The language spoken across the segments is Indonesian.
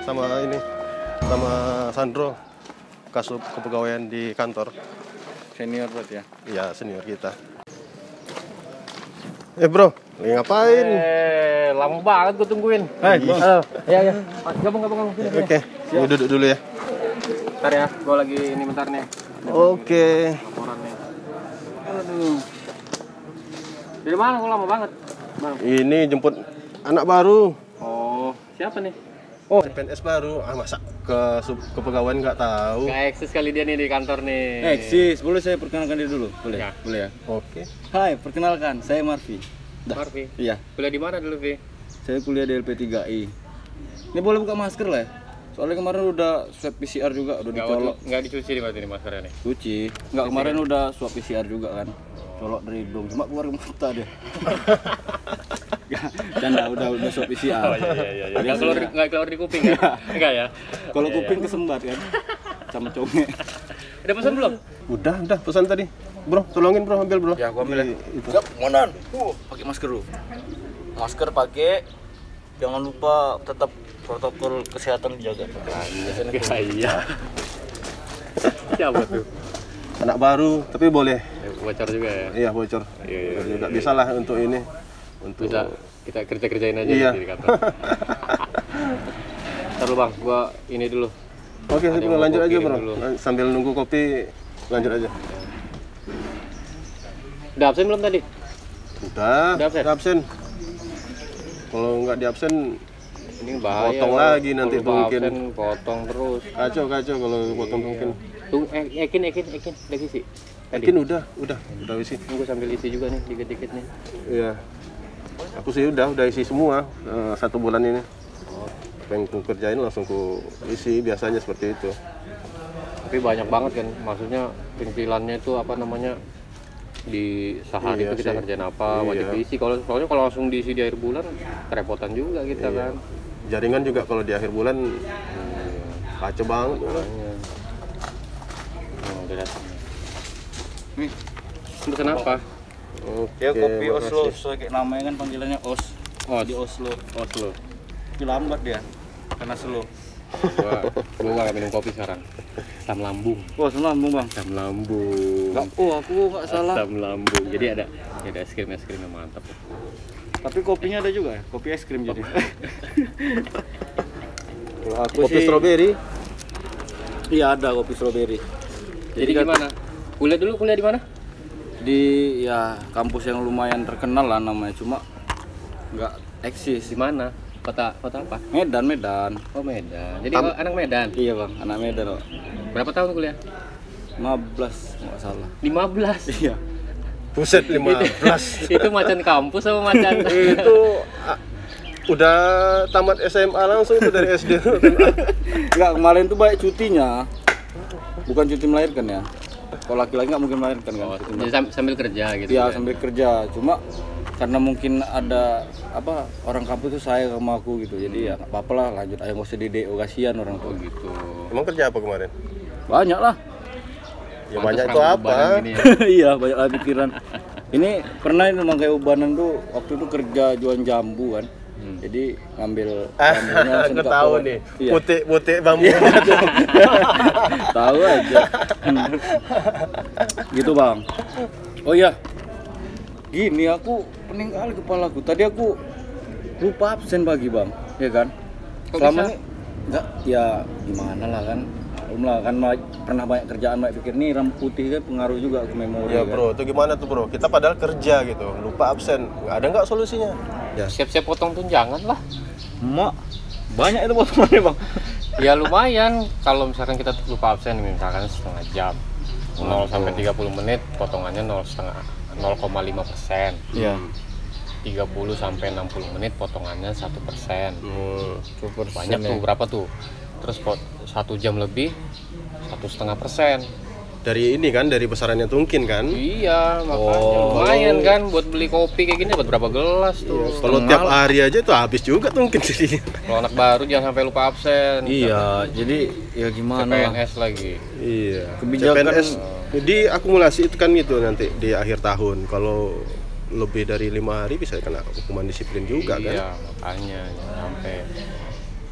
sama ini, sama Sandro, Kasub Kepegawaian di kantor. Senior berarti ya? Iya, senior kita. Bro, lagi ngapain? Lama banget gue tungguin. Ya. Gabung. Oke, gue duduk dulu ya. Bentar ya, gue lagi ini bentar nih. Oke. Laporan nih. Aduh. Dari mana kok lama banget, Bang? Ini jemput anak baru. Oh, siapa nih? Oh, CPNS baru. Masa kepegawaian nggak tahu? Gak eksis kali dia nih di kantor nih. Eksis, boleh saya perkenalkan diri dulu? Boleh? Ya. Boleh ya? Oke. Hai, perkenalkan, saya Marvi. Marvi. Iya, Kuliah di mana dulu, Vi? saya kuliah di LP3I. Ini boleh buka masker lah ya? Soalnya kemarin udah swab PCR juga, udah dicolok. Nggak dicuci nih berarti nih maskernya nih. Cuci. Enggak, kemarin udah swab PCR juga kan. Colok dari hidung, cuma keluar ke mata dia. Canda, udah swab PCR. Oh iya. Nggak keluar di kuping ya? Enggak ya? Kalau kuping kesembat kan. Sama conge. Udah pesan belum? Udah pesan tadi. Bro, tolongin bro, ambil bro. Ya, gua ambil ya. Itu. Siap, monan. Pakai masker dulu. Masker pakai. Jangan lupa tetap protokol kesehatan dijaga. Iya. Siapa tuh? Anak baru, tapi boleh. Bocor juga ya? Iya, bocor. Iya. Juga bisa lah untuk ini. Untuk Bisa kita kerjain aja Iya. di kantor. Ntar lu Bang, gua ini dulu. Oke, Ada yang lanjut mau aja kirim bro. dulu. Sambil nunggu kopi, lanjut aja. Udah absen belum tadi? Udah absen? absen. Kalau nggak di absen, Ini bahaya. potong Bang. lagi nanti Kalau mungkin. absen, potong terus. Kacau kalau potong mungkin. Tuh, Ekin, udah isi. Mungkin udah isi. Gue sambil isi juga nih, dikit-dikit nih. Iya. Aku sih udah isi semua 1 bulan ini. Pengen ku kerjain langsung ku isi, biasanya seperti itu. Tapi banyak banget kan, maksudnya perintilannya itu apa namanya, di sehari Iya itu kita sih. kerjain apa, Iya. wajib diisi. Soalnya kalau langsung diisi di akhir bulan, kerepotan juga kita Iya. kan. Jaringan juga kalau di akhir bulan kacau banget. Makanya. Oh, udah datang. Nih, Pesan apa? Oke, ya kopi makasih. Oslo, sesuai kayak namanya kan panggilannya Os. Oh, Di Oslo. Oslo. Tapi lambat dia, karena slow. Gua nggak minum kopi sekarang. Asam lambung. Wah, lambung bang. Asam lambung. Aku nggak salah. Asam lambung. Jadi ada es krim yang mantap. Tapi kopinya ada juga ya, kopi es krim jadi. Kalau aku kopi strawberry. Iya ada kopi strawberry. Jadi gimana? Kuliah di mana? Di ya kampus yang lumayan terkenal lah namanya, cuma nggak eksis. Di mana? Kota apa? Medan. Oh, Medan. Jadi anak Medan. Iya bang, anak Medan kok. Berapa tahun kuliah? 15 nggak salah. 15. Iya. Buset 15. Itu macan kampus sama macan? Itu udah tamat SMA langsung tuh dari SD. Enggak, kemarin tuh baik cutinya. Bukan cuti melahirkan ya. Kalau laki-laki nggak mungkin melahirkan kan. Oh, jadi sambil kerja gitu. Iya, ya? sambil kerja. Cuma karena mungkin ada apa orang kampus tuh sayang sama aku gitu. Jadi ya nggak apa-apa lah, lanjut aja, nggak usah di DO, kasihan orang tua gitu. Emang kerja apa kemarin? Banyak lah. Ya Pantes banyak itu rambut apa? ubanan gini ya. Iya, banyak lah pikiran. Ini pernah itu memang kayak ubanan tuh waktu itu kerja jualan jambu kan. Jadi ngambil jambunya langsung Aku ke tahu pohon. nih. Iya. Putih bambu. Tahu aja. Gitu bang. Oh iya. Gini aku pening kali kepalaku. Tadi aku lupa absen pagi bang, ya kan? Kok Selama bisa? ini enggak, ya gimana lah kan. Lah kan pernah banyak kerjaan, banyak pikir nih rambut putih kan pengaruh juga ke memori. Ya kan? bro, itu gimana tuh bro? Kita padahal kerja gitu, lupa absen. Ada nggak solusinya? Ya. Siap-siap potong tunjangan lah. Emak, banyak itu potongannya bang. Ya lumayan kalau misalkan kita lupa absen misalkan setengah jam. 0 sampai 30 menit potongannya 0,5%. Iya. 30 sampai 60 menit potongannya 1%. Banyak ya. tuh, berapa tuh? Terus 1 jam lebih 1,5%. Dari ini kan, dari besarannya tungkin kan? Iya, makanya lumayan kan buat beli kopi kayak gini dapat berapa gelas tuh. Kalau tiap hari aja tuh habis juga tungkin jadi. Kalau anak baru jangan sampai lupa absen. Iya, jadi ya gimana lah. PNS lagi. Iya. Kebijakan- CPNS diakumulasi itu kan gitu nanti di akhir tahun. Kalau lebih dari 5 hari bisa kena hukuman disiplin juga kan? Iya, makanya jangan sampai.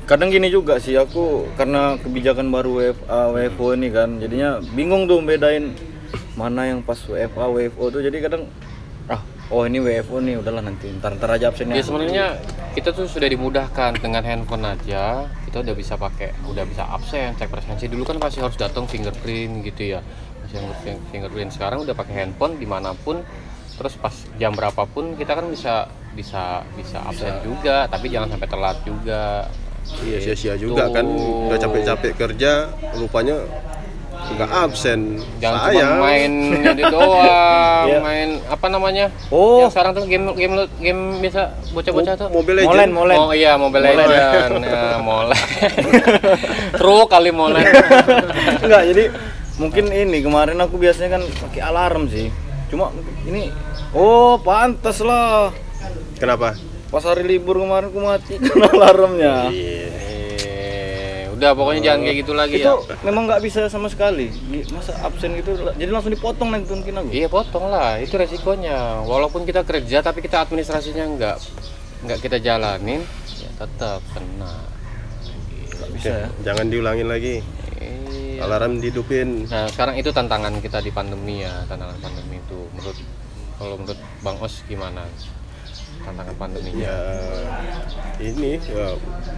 kadang gini juga sih aku, karena kebijakan baru WFA, WFO ini kan, jadinya bingung tuh bedain mana yang pas WFA, WFO tuh. Jadi kadang oh ini WFO nih, udahlah nanti ntar aja absennya. Ya sebenarnya kita tuh sudah dimudahkan dengan handphone aja, kita udah bisa absen, cek presensi. Dulu kan masih harus datang fingerprint gitu ya, masih harus fingerprint. Sekarang udah pakai handphone dimanapun, terus pas jam berapapun kita kan bisa absen juga, tapi jangan sampai telat juga. Iya, sia-sia juga kan, udah capek-capek kerja, rupanya nggak absen. Jangan cuma main itu doang, main apa namanya? Yang sekarang tuh game bisa bocah-bocah tuh. Mobile Legends. Molen. Oh iya, Mobile Legends. Molen. True kali Molen. Enggak, jadi mungkin ini kemarin aku biasanya kan pakai alarm sih. Cuma ini pantas lah. Kenapa? Pas hari libur kemarin aku matikan alarmnya. Udah pokoknya jangan kayak gitu lagi itu ya. Memang nggak bisa sama sekali. Masa absen gitu, jadi langsung dipotong nanti mungkin aku. Iya potong lah, itu resikonya. Walaupun kita kerja tapi kita administrasinya nggak kita jalanin, ya tetap kena. Nggak bisa ya. Jangan diulangin lagi. Iya. Alarm dihidupin. Nah sekarang itu tantangan kita di pandemi ya, tantangan pandemi itu. Kalau menurut Bang Os gimana? Tantangan pandeminya? Ya ini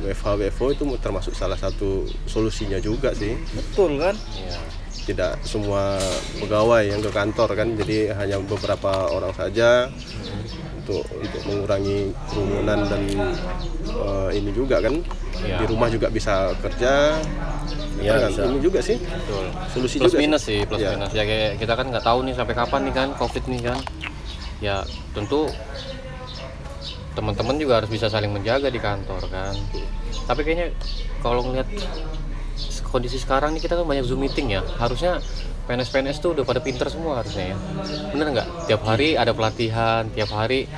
WFH-WFO itu termasuk salah satu solusinya juga sih. Betul kan? Iya. Tidak semua pegawai yang ke kantor kan, jadi hanya beberapa orang saja untuk mengurangi kerumunan dan ini juga kan, di rumah juga bisa kerja. Iya, kan? bisa. Ini juga sih. Betul. Solusi Plus juga minus sih. sih, plus Ya. minus ya, kayak kita kan nggak tahu nih sampai kapan nih kan COVID nih kan. Ya tentu teman-teman juga harus bisa saling menjaga di kantor kan. Tapi kayaknya kalau ngelihat kondisi sekarang nih, kita kan banyak Zoom meeting ya. Harusnya PNS tuh udah pada pinter semua harusnya ya. Bener nggak? Tiap hari ada pelatihan, tiap hari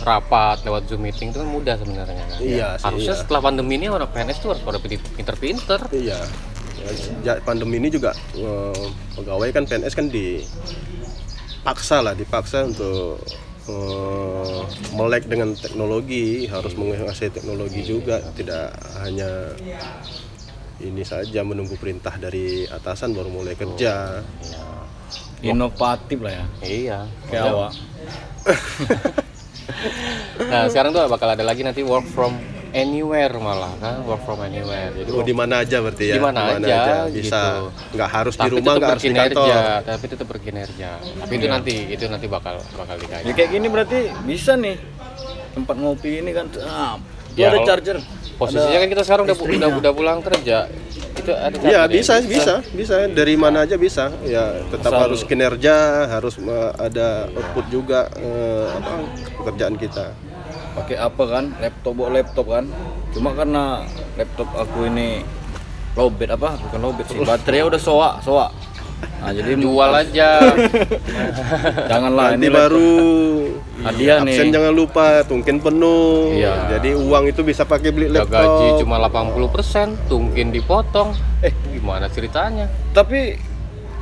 rapat lewat Zoom meeting itu kan mudah sebenarnya kan. Iya sih, Harusnya iya. setelah pandemi ini orang PNS tuh harus pada pinter-pinter. Iya. Ya, pandemi ini juga pegawai kan PNS kan dipaksa untuk melek dengan teknologi, harus menguasai teknologi juga, tidak hanya ini saja menunggu perintah dari atasan baru mulai kerja. Inovatif lah ya. Iya. Kayak awak. Nah sekarang tuh bakal ada lagi nanti work from anywhere, malah kan work from anywhere. Jadi di mana aja berarti ya? Di mana aja bisa, gitu. nggak harus tapi di rumah, nggak harus di kantor. Tapi tetap berkinerja. Tapi itu nanti bakal dikaji. Ya kayak gini berarti bisa nih tempat ngopi ini kan. Itu Ya, ada kalau charger. Posisinya kan kita sekarang udah pulang kerja. Itu ada Iya charger ya? bisa dari mana aja bisa. Ya tetap Asal- harus kinerja, harus ada output juga pekerjaan kita. Pakai apa kan? Laptop kan. Cuma karena laptop aku ini lowbat bukan lowbat sih. Baterainya udah soak. Nah, jadi Jual aja. Janganlah Nanti ini baru hadiah absen nih. jangan lupa, tungkin penuh. Iya. Jadi uang itu bisa pakai beli Udah laptop. gaji cuma 80%, tungkin dipotong. Gimana ceritanya? Tapi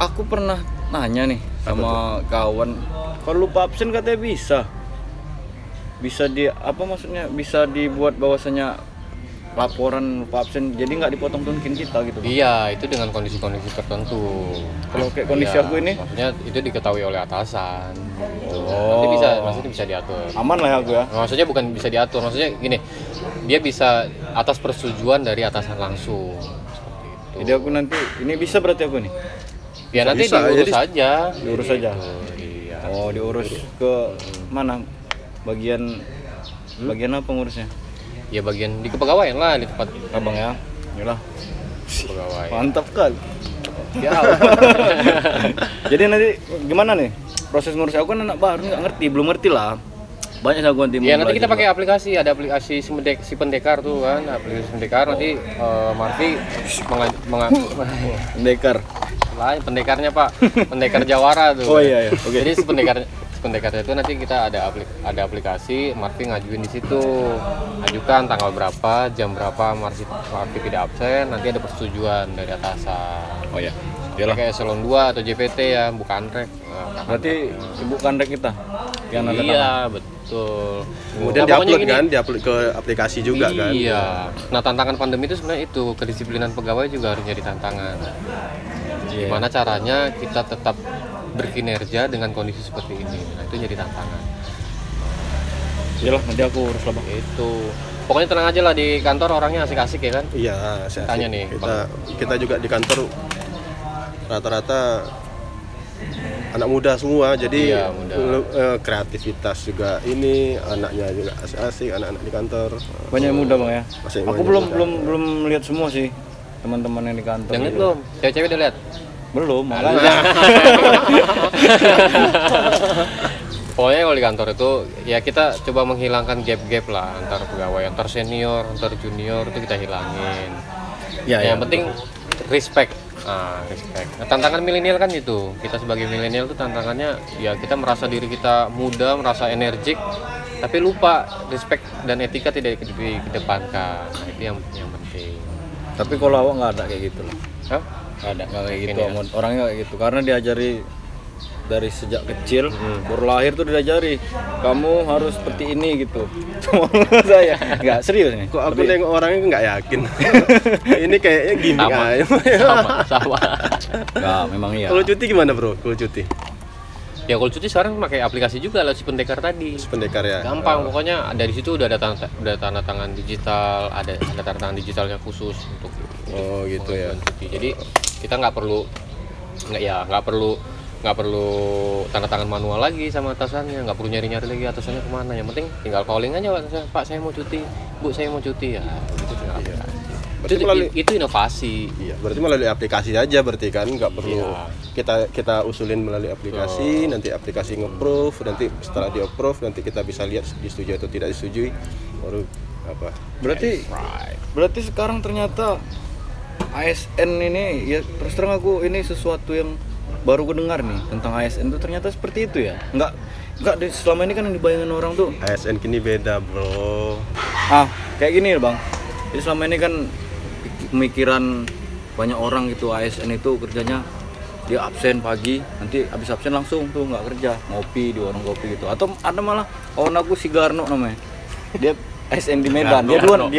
aku pernah nanya nih sama kawan, kalau lupa absen katanya bisa bisa dibuat bahwasanya laporan lupa absen, jadi nggak dipotong tungkin kita gitu. Iya, itu dengan kondisi-kondisi tertentu. Kalau kayak kondisi Iya, aku ini maksudnya itu diketahui oleh atasan. Maksudnya bisa diatur. aman lah ya aku ya. Maksudnya bukan bisa diatur, maksudnya gini, dia bisa atas persetujuan dari atasan langsung. Seperti itu. Jadi aku nanti ini bisa berarti aku nih. Ya nanti Bisa, diurus jadi- aja. Diurus Gitu, aja. Iya. Oh, diurus ke mana? Bagian apa ngurusnya? Ya bagian di kepegawaian lah, di tempat Abang ya. Yalah. pegawai. Mantap kan. Ya. Jadi nanti gimana nih? Proses ngurus aku kan anak baru belum ngerti lah. Banyak aku nanti Ya mau nanti kita belajar pakai aplikasi, ada aplikasi si pendekar tuh kan, aplikasi pendekar nanti Marfi pendekar. lain pendekarnya Pak, pendekar Jawara tuh. Oh iya, oke. Jadi si pendekarnya itu nanti kita ada aplikasi, Marfi ngajuin di situ, ajukan tanggal berapa, jam berapa Marfi tidak absen, nanti ada persetujuan dari atasan. Oh iya. Kayak eselon 2 atau JPT ya, bukan rek. Berarti ibu kandek kita. yang tanda Iya, tangan. betul. Kemudian Nah, pokoknya diupload gini, kan, diupload ke aplikasi juga kan. iya. Nah, tantangan pandemi itu sebenarnya itu, kedisiplinan pegawai juga harus jadi tantangan. Iya. Gimana caranya kita tetap berkinerja dengan kondisi seperti ini. Nah, itu jadi tantangan. Iyalah, nanti aku urus lah, Bang. Itu. Pokoknya tenang aja lah, di kantor orangnya asik-asik ya kan? Iya, saya Tanya nih, kita juga di kantor rata-rata anak muda semua, jadi Iya, muda. kreativitas juga ini, anaknya juga asik-asik, anak-anak di kantor. Banyak yang muda, Bang ya. Masih Aku banyak belum muda. belum lihat semua sih teman-teman yang di kantor. Jangan belum, cewek-cewek udah lihat. Belum, makanya. Pokoknya kalau di kantor itu ya kita coba menghilangkan gap-gap lah antar pegawai, antar senior, antar junior itu kita hilangin. Ya, Yang penting respect. Respect. Nah, tantangan milenial kan itu. Kita sebagai milenial itu tantangannya ya kita merasa diri kita muda, merasa energik, tapi lupa respect dan etika tidak dikedepankan. Nah, itu yang penting. Tapi kalau awak nggak ada kayak gitu loh. Hah? Nggak kayak gitu. Ini ya? Orangnya nggak kayak gitu. Karena diajari dari sejak kecil, baru lahir tuh diajari kamu harus seperti ini gitu. Cuma saya nggak serius nih. Kok aku nengok orangnya nggak yakin. Ini kayaknya gimmick Sama. aja. Sama. Nggak, memang iya. Kalau cuti gimana bro? Kalau cuti? Ya kalau cuti sekarang pakai aplikasi juga lah si pendekar tadi. Pendekar ya. Gampang, pokoknya dari situ udah ada tanda tangan digital, ada tanda tangan digitalnya khusus untuk Oh gitu ya. cuti. Jadi kita nggak perlu tanda tangan manual lagi sama atasannya, nggak perlu nyari lagi atasannya kemana. Yang penting tinggal calling aja, Pak saya mau cuti, Bu saya mau cuti ya. Gitu tinggal aplikasi. Berarti melalui- Itu inovasi. Iya, berarti melalui aplikasi aja berarti kan nggak perlu Iya. kita usulin melalui aplikasi, nanti aplikasi nge-approve, nanti setelah di-approve nanti kita bisa lihat disetujui atau tidak disetujui baru apa. Berarti sekarang ternyata ASN ini ya terus terang aku ini sesuatu yang baru kedengar nih tentang ASN itu ternyata seperti itu ya. Enggak selama ini kan yang dibayangin orang tuh ASN kini beda, Bro. kayak gini Bang. Jadi selama ini kan pemikiran banyak orang gitu ASN itu kerjanya dia absen pagi, nanti habis absen langsung tuh nggak kerja, ngopi di warung kopi gitu. Atau ada malah kawan aku si Garno namanya. Dia ASN di Medan. Dia Garno.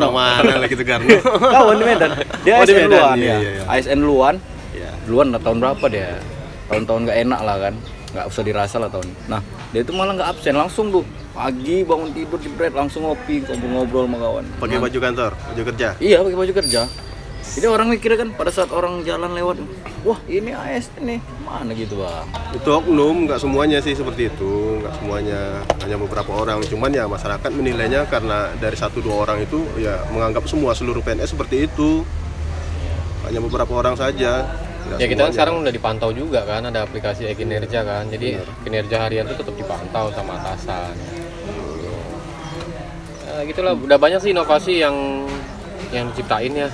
Orang mana lagi tuh Garno? Kawan di Medan. Dia Oh, di ASN Medan, Luan iya, ya. iya, iya. ASN Luan. Iya. Luan lah tahun berapa dia? Tahun-tahun nggak enak lah kan. Nggak usah dirasa lah tahun. Nah, dia itu malah nggak absen langsung tuh. Pagi bangun tidur jebret langsung ngopi, ngobrol sama kawan. Pakai baju kantor, baju kerja. Iya, pakai baju kerja. Jadi orang mikirnya kan pada saat orang jalan lewat, wah ini ASN nih, mana gitu Bang. Itu oknum, nggak semuanya sih seperti itu, nggak semuanya, hanya beberapa orang. Cuman ya masyarakat menilainya karena dari 1-2 orang itu ya menganggap seluruh PNS seperti itu. Hanya beberapa orang saja. nggak Ya kita kan semuanya. sekarang udah dipantau juga kan, ada aplikasi kinerja kan. Jadi kinerja harian itu tetap dipantau sama atasan. Gitulah, udah banyak sih inovasi yang diciptain ya.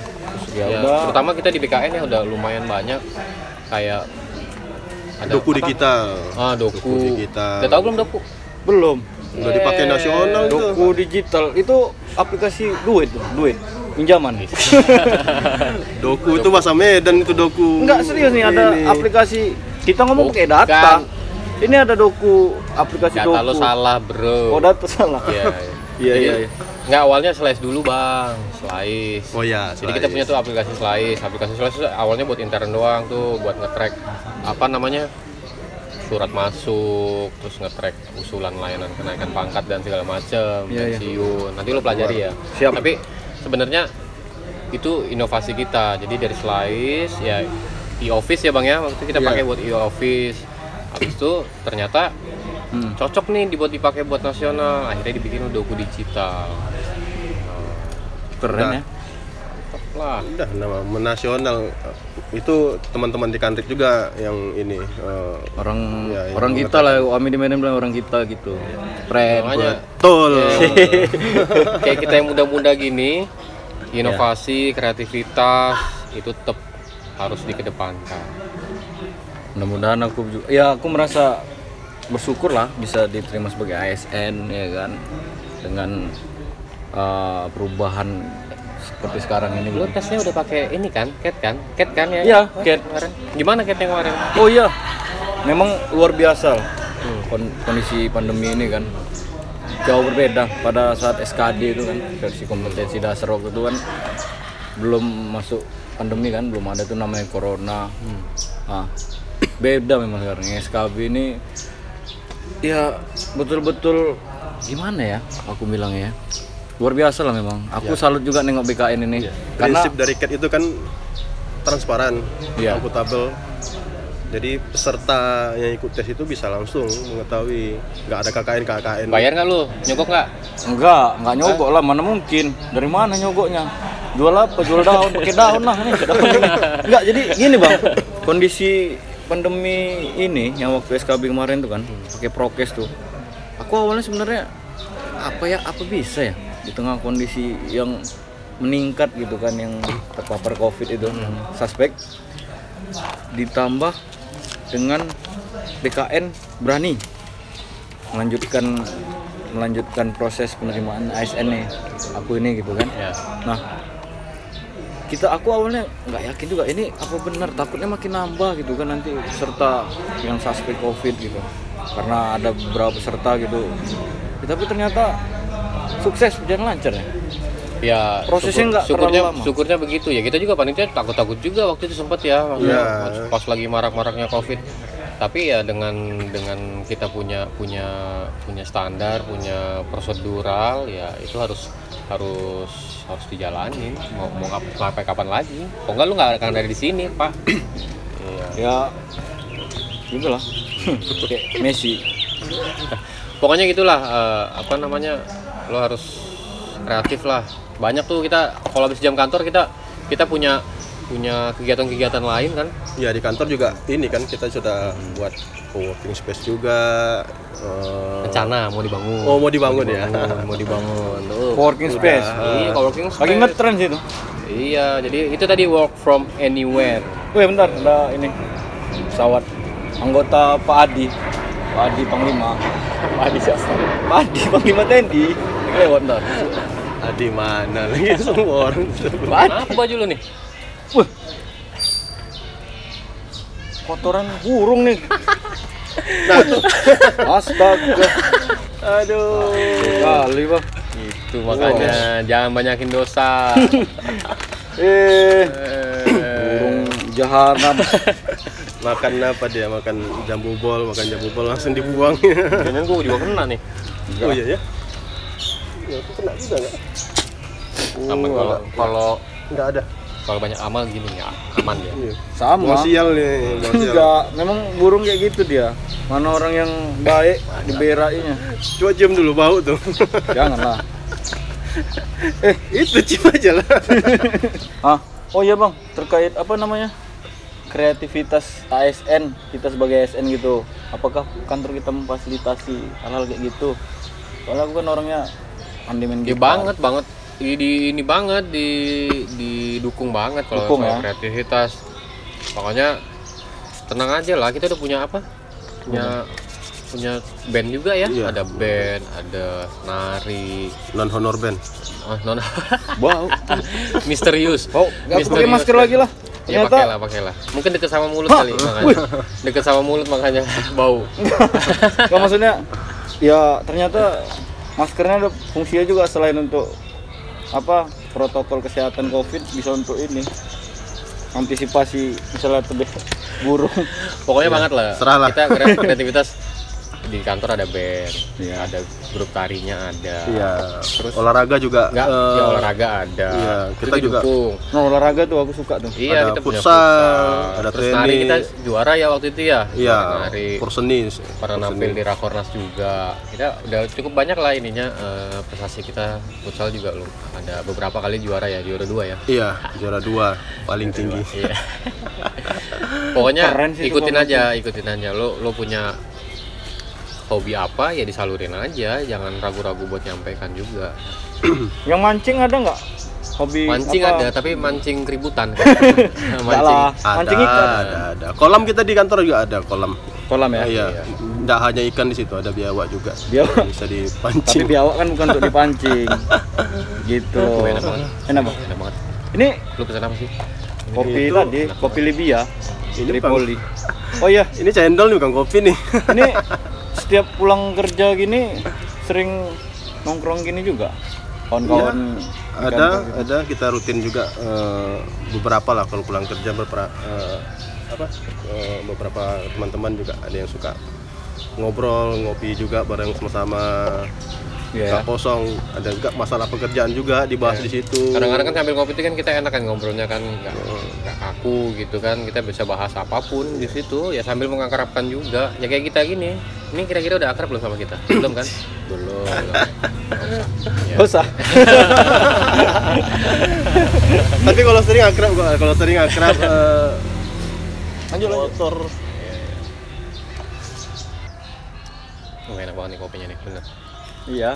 Ya Ya, udah. terutama kita di BKN ya udah lumayan banyak kayak ada Doku apa? digital. Doku. Doku digital. Udah tahu belum Doku? Belum. Udah dipakai nasional itu. Doku digital itu aplikasi duit pinjaman. Doku itu bahasa Medan itu Doku. Enggak serius nih ada Ini. aplikasi kita ngomong pakai Bukan. data. Ini ada Doku aplikasi Data Doku. lo salah bro. Oh data salah. Iya. Iya, Jadi, iya, iya. Nggak, awalnya Slice dulu bang, Slice. Oh ya. Jadi kita punya tuh aplikasi Slice. Aplikasi Slice tuh awalnya buat intern doang tuh, buat nge-track apa namanya surat masuk, terus nge-track usulan layanan kenaikan pangkat dan segala macam, Iya, iya. pensiun. Nanti lo pelajari ya. Siap. Tapi sebenarnya itu inovasi kita. Jadi dari Slice ya e-office ya bang ya, waktu itu kita Iya. pakai buat e-office. Habis itu ternyata cocok nih dipakai buat nasional, akhirnya dibikin Doku digital. Keren ya. Lah, Udah nama nasional itu teman-teman di Kantrik juga yang ini Orang Ya, orang yang kita lah, Ami di Medan bilang orang kita gitu. Keren. makanya betul. kayak kita yang muda-muda gini, inovasi, kreativitas itu tetap harus dikedepankan. Mudah-mudahan aku juga, ya aku merasa bersyukur lah bisa diterima sebagai ASN ya kan dengan perubahan seperti sekarang ini. Lo tesnya udah pakai ini kan, CAT kan ya? Iya, CAT. Kemarin. Gimana CAT yang kemarin? Oh iya, memang luar biasa. kondisi pandemi ini kan jauh berbeda. Pada saat SKD itu kan versi kompetensi dasar waktu itu kan belum masuk pandemi kan, belum ada tuh namanya corona. Nah, beda memang sekarang SKB ini ya betul-betul gimana ya aku bilangnya ya, luar biasa lah memang. Aku salut juga nengok BKN ini karena Prinsip dari CAT itu kan transparan, Iya. akuntabel. Jadi peserta yang ikut tes itu bisa langsung mengetahui, nggak ada KKN. Bayar nggak lu? Nyogok nggak? enggak nyogok lah, mana mungkin. Dari mana nyogoknya? Jual apa? Jual daun, pakai daun lah nih. Enggak, jadi gini Bang. Kondisi pandemi ini yang waktu SKB kemarin tuh kan, pakai prokes tuh. Aku awalnya sebenarnya apa bisa ya di tengah kondisi yang meningkat gitu kan, yang terpapar Covid itu, suspek, ditambah dengan BKN berani melanjutkan proses penerimaan ASN nih, aku ini gitu kan. Ya. Nah, aku awalnya nggak yakin juga ini apa benar, takutnya makin nambah gitu kan nanti peserta yang suspek Covid gitu, karena ada beberapa peserta gitu. Ya, tapi ternyata sukses, berjalan lancar ya. Ya, Prosesnya nggak terlalu lama. syukurnya begitu ya. Kita juga panitia takut juga waktu itu sempat ya, Iya. pas lagi marak-maraknya Covid. Tapi ya dengan kita punya standar, punya prosedural, ya itu harus dijalanin. Mau sampai kapan lagi? Kok enggak lu nggak akan ada di sini, Pak? Iya. Ya gitulah. Kayak Messi. Pokoknya gitulah, lo harus kreatif lah. Banyak tuh kita kalau habis jam kantor kita punya kegiatan-kegiatan lain kan. Ya di kantor juga ini kan kita sudah buat co-working space juga. Rencana mau dibangun. Oh, mau dibangun ya. Mau dibangun. Tuh. Working space. Iya, co-working space. Lagi ngetren sih itu. Iya, jadi itu tadi work from anywhere. Weh bentar, ada ini pesawat anggota Pak Adi Panglima. Pak Adi siapa? Pak Adi Panglima TNI. Lewat bentar. Di mana lagi semua orang. Apa baju lu nih? Wah. Kotoran burung nih. Astaga. Aduh. Kali, Bang. Itu makanya jangan banyakin dosa. Burung jahanam. Makan apa dia? Makan jambu bol langsung dibuang. Kayaknya gua juga kena nih. Oh iya ya. Ya, aku kena juga nggak? Aman kalau Nggak ada. kalau banyak amal gini ya aman ya. Iya. Sama. Mau sial nih, mau sial. Enggak, memang burung kayak gitu dia. Mana orang yang baik diberainya. Coba cium dulu bau tuh. Janganlah. Itu cium aja lah. Ah, oh iya Bang, terkait apa namanya? Kreativitas ASN, kita sebagai ASN gitu. Apakah kantor kita memfasilitasi hal-hal kayak gitu? Soalnya aku kan orangnya andimen Ya gitu. banget ini banget didukung banget kalau Dukung, soal ya? kreativitas. Makanya tenang aja lah, kita udah punya punya band juga ya. Iya. Ada band, ada nari, Non honor band. non Bau. misterius. Oh, enggak pakai masker lagi lah. Ya Ternyata pakailah. Mungkin deket sama mulut kali makanya. Deket sama mulut makanya bau. enggak maksudnya ya ternyata maskernya ada fungsinya juga selain untuk apa protokol kesehatan Covid, bisa untuk ini antisipasi misalnya burung. Pokoknya banget lah. serahlah. Kita kreativitas di kantor ada band, Iya. ada grup tarinya ada. Iya. Terus Olahraga juga. enggak, ya olahraga ada. iya, Itu kita juga- didukung. Nah, olahraga tuh aku suka tuh. Iya, Ada kita punya futsal, ada Terus nari tenis. kita juara ya waktu itu ya. Iya. Nari Porsenis. pernah nampil di Rakornas juga. Kita udah cukup banyak lah ininya, prestasi kita. Futsal juga loh. Ada beberapa kali juara ya, juara 2 ya. Iya, juara 2 paling tinggi. Iya. Pokoknya Keren sih itu ikutin Bang. aja. Lo punya hobi apa ya disalurin aja, jangan ragu-ragu buat nyampaikan juga. Yang mancing ada nggak? Hobi Mancing apa? ada, tapi mancing keributan. Enggak lah. Mancing ikan. Ada. Kolam kita di kantor juga ada kolam. Kolam ya. Iya. Nggak hanya ikan di situ, ada biawak juga. Biawak. Bisa Tapi dipancing. biawak kan bukan untuk dipancing. Gitu. Enak banget. Enak Bang. Enak banget. Ini Lu pesan apa sih? kopi Itu tadi, kopi Libya, Ini Tripoli. Oh iya, Ini cendol nih bukan kopi nih. ini setiap pulang kerja gini sering nongkrong gini juga kawan-kawan? Ada kita rutin juga beberapa lah kalau pulang kerja beberapa teman-teman juga ada yang suka ngobrol ngopi juga bareng sama-sama. Gak kosong, ada juga masalah pekerjaan juga dibahas di situ. Kadang-kadang kan sambil ngopi itu kan kita enak kan ngobrolnya kan nggak kaku gitu kan, kita bisa bahas apapun di situ ya sambil mengakrabkan juga ya kayak kita gini. Ini kira-kira udah akrab belum sama kita? Belum kan? Belum. Usah. Tapi kalau sering akrab lanjut motor. Enak banget nih kopinya nih, bener. Iya,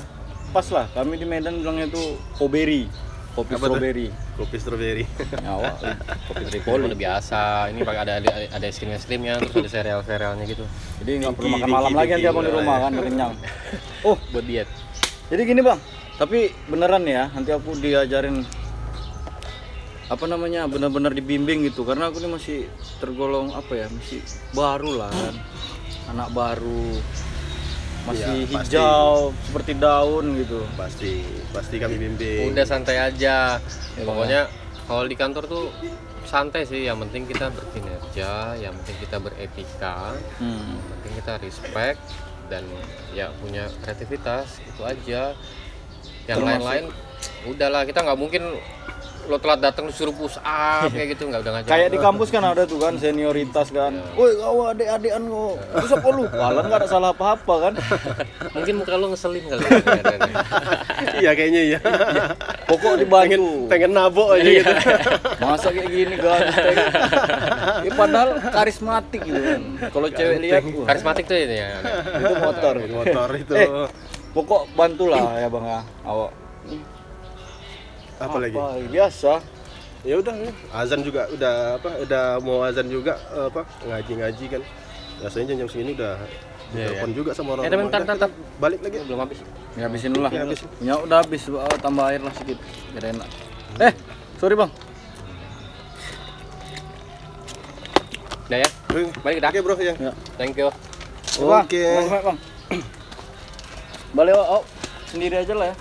pas lah. Kami di Medan bilangnya tuh kopi strawberry. Kopi strawberry. Awak kopi Oh, tripoli. udah biasa. Ini pakai ada es krimnya, terus ada sereal-serealnya gitu. Jadi nggak perlu makan malam lagi nanti abang di rumah kan, udah kenyang. Oh, Buat diet. jadi gini bang. Tapi beneran ya, nanti aku diajarin benar-benar dibimbing gitu. Karena aku ini masih tergolong masih baru lah kan, anak baru. Masih Ya, hijau seperti daun gitu. Pasti kami bimbing. Udah santai aja. Pokoknya kalau di kantor tuh santai sih, yang penting kita berkinerja, yang penting kita beretika, yang penting kita respect dan ya punya kreativitas, itu aja. Yang lain-lain udahlah, kita nggak mungkin lo telat datang disuruh push up kayak gitu, udah ngajar. Kayak di kampus kan ada tuh kan senioritas kan. Woi, kau adik-adikan kok. Terus apa lu? Walau nggak ada salah apa-apa kan. Mungkin muka lo ngeselin kali. Iya kayaknya iya. Pokok dibantu. Pengen nabok aja gitu. Masa kayak gini ganteng. Ya padahal karismatik gitu kan. Kalau cewek lihat Karismatik tuh ini ya. itu motor. Motor itu. Pokok bantulah ya Bang ya. Awak. Apa lagi? Biasa. Ya udah, azan juga udah mau azan juga ngaji kan. Biasanya jam segini udah telepon juga sama orang. Bentar. Balik lagi. Belum habis. Ya habisin dulu lah. Ya, habisin. Ya udah habis, tambah air lah sedikit. Biar enak. Sorry Bang. Udah ya. Balik kita. Oke, Bro ya. Thank you. Oke. Bang. Balik sendiri aja lah ya.